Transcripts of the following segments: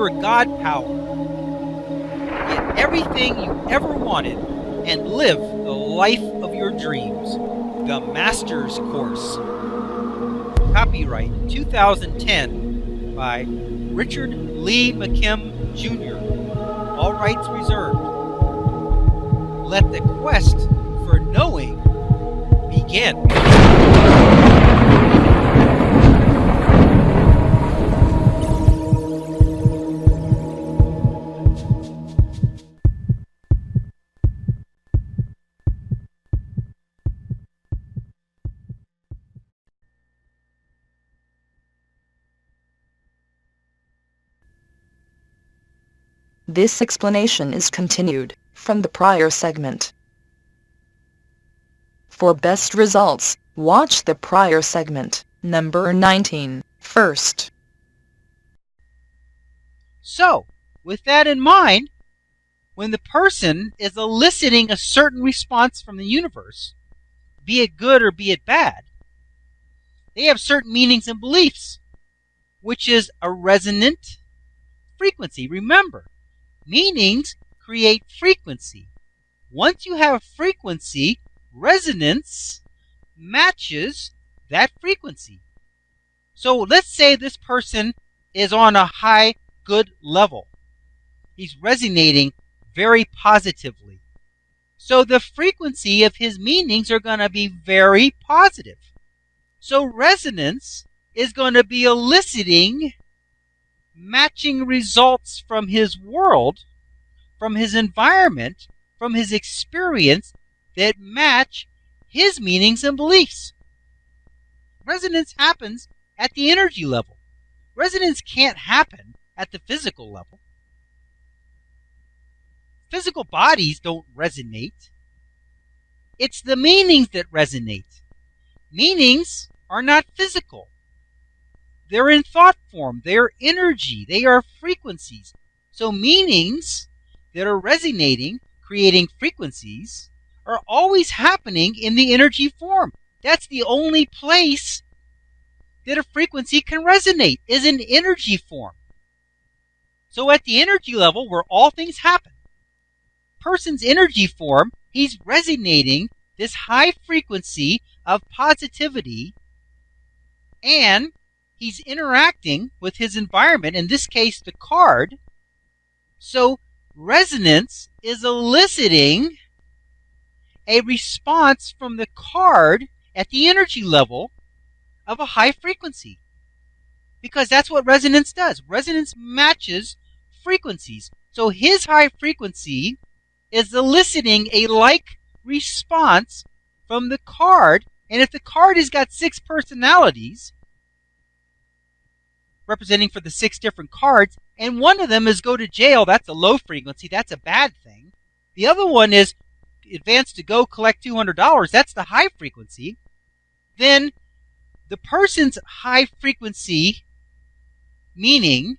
your God power. Get everything you ever wanted and live the life of your dreams. The Master's Course. Copyright 2010 by Richard Lee McKim Jr. All rights reserved. Let the quest for knowing begin. This explanation is continued from the prior segment. For best results, watch the prior segment, number 19, first. So, with that in mind, when the person is eliciting a certain response from the universe, be it good or be it bad, they have certain meanings and beliefs, which is a resonant frequency. Remember, meanings create frequency. Once you have frequency, resonance matches that frequency. So let's say this person is on a high good level. He's resonating very positively. So the frequency of his meanings are going to be very positive. So resonance is going to be eliciting matching results from his world, from his environment, from his experience that match his meanings and beliefs. Resonance happens at the energy level. Resonance can't happen at the physical level. Physical bodies don't resonate. It's the meanings that resonate. Meanings are not physical. They're in thought form. They're energy. They are frequencies. So meanings that are resonating, creating frequencies, are always happening in the energy form. That's the only place that a frequency can resonate, is in energy form. So at the energy level where all things happen, person's energy form, he's resonating this high frequency of positivity, and he's interacting with his environment, in this case the card. So resonance is eliciting a response from the card at the energy level of a high frequency, because that's what resonance does. Resonance matches frequencies. So his high frequency is eliciting a like response from the card, and if the card has got 6 personalities representing for the 6 different cards, and one of them is go to jail, that's a low frequency, that's a bad thing. The other one is advance to go collect $200, that's the high frequency. Then the person's high frequency meaning,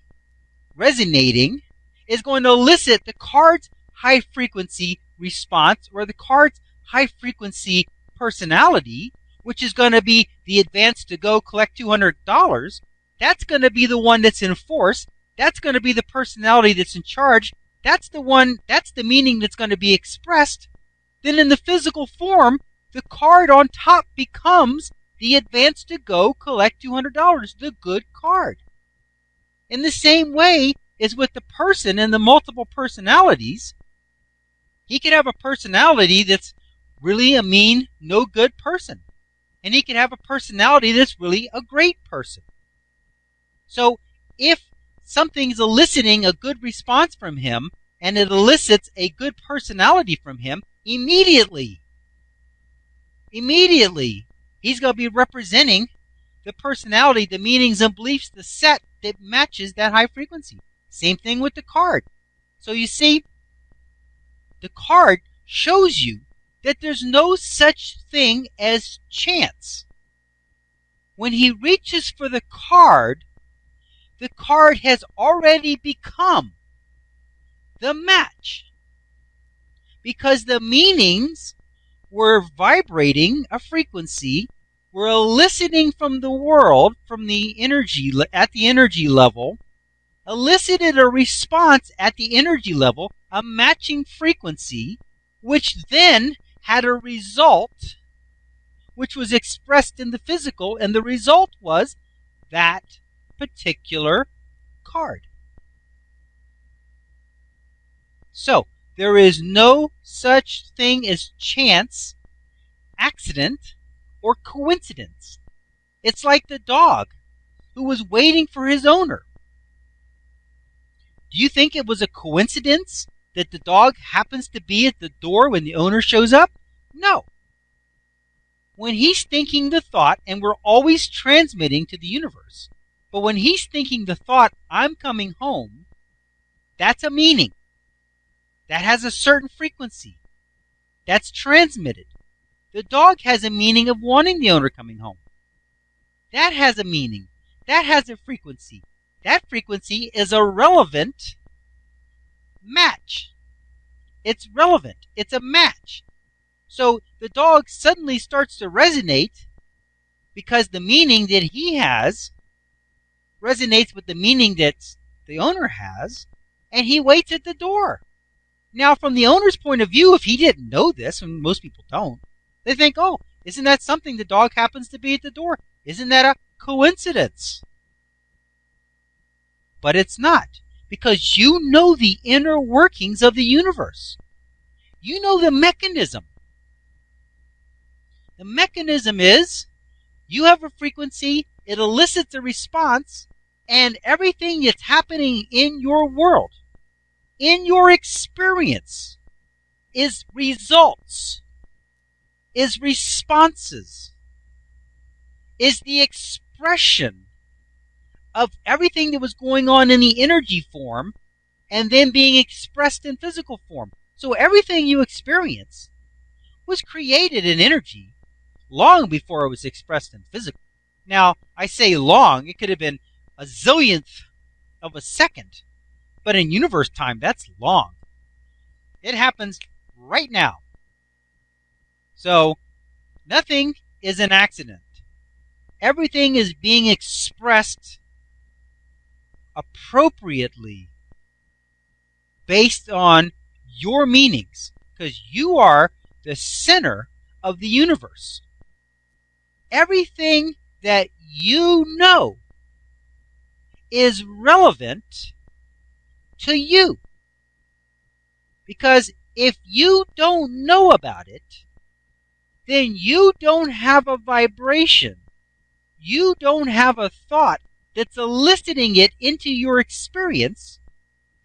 resonating, is going to elicit the card's high frequency response, or the card's high frequency personality, which is going to be the advance to go collect $200. That's going to be the one that's in force. That's going to be the personality that's in charge. That's the one, that's the meaning that's going to be expressed. Then in the physical form, the card on top becomes the advance to go collect $200, the good card. In the same way as with the person and the multiple personalities, he could have a personality that's really a mean, no good person. And he could have a personality that's really a great person. So if something's eliciting a good response from him, and it elicits a good personality from him, immediately, he's going to be representing the personality, the meanings and beliefs, the set that matches that high frequency. Same thing with the card. So you see, the card shows you that there's no such thing as chance. When he reaches for the card has already become the match, because the meanings were vibrating a frequency, were eliciting from the world, from the energy, at the energy level, elicited a response at the energy level, a matching frequency, which then had a result which was expressed in the physical, and the result was that particular card. So, there is no such thing as chance, accident, or coincidence. It's like the dog who was waiting for his owner. Do you think it was a coincidence that the dog happens to be at the door when the owner shows up? No. When he's thinking the thought, and we're always transmitting to the universe, but when he's thinking the thought, I'm coming home, that's a meaning. That has a certain frequency. That's transmitted. The dog has a meaning of wanting the owner coming home. That has a meaning. That has a frequency. That frequency is a relevant match. It's relevant. It's a match. So the dog suddenly starts to resonate because the meaning that he has resonates with the meaning that the owner has, and he waits at the door. Now, from the owner's point of view, if he didn't know this, and most people don't, they think, oh, isn't that something the dog happens to be at the door? Isn't that a coincidence? But it's not, because you know the inner workings of the universe. You know the mechanism. The mechanism is, you have a frequency, it elicits a response, and everything that's happening in your world, in your experience, is results, is responses, is the expression of everything that was going on in the energy form and then being expressed in physical form. So everything you experience was created in energy long before it was expressed in physical. Now, I say long, it could have been a zillionth of a second, but in universe time, that's long. It happens right now. So, nothing is an accident. Everything is being expressed appropriately based on your meanings, because you are the center of the universe. Everything that you know is relevant to you, because if you don't know about it, then you don't have a vibration. You don't have a thought that's eliciting it into your experience,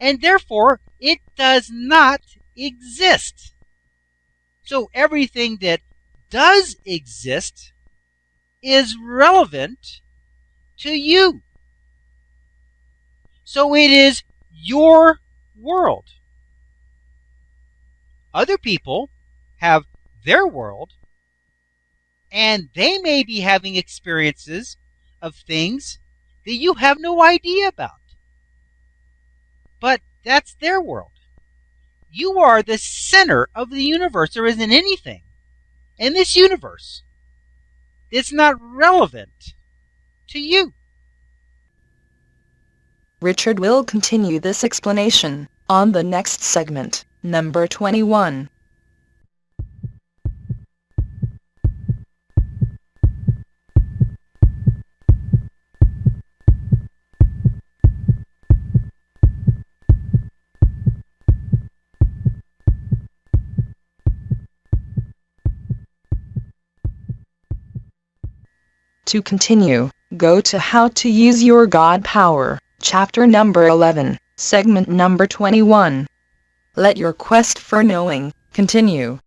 and therefore it does not exist. So everything that does exist is relevant to you. So it is your world. Other people have their world, and they may be having experiences of things that you have no idea about. But that's their world. You are the center of the universe. There isn't anything in this universe that's not relevant to you. Richard will continue this explanation on the next segment, number 21. To continue, go to How to Use Your God Power, chapter number 11, segment number 21. Let your quest for knowing continue.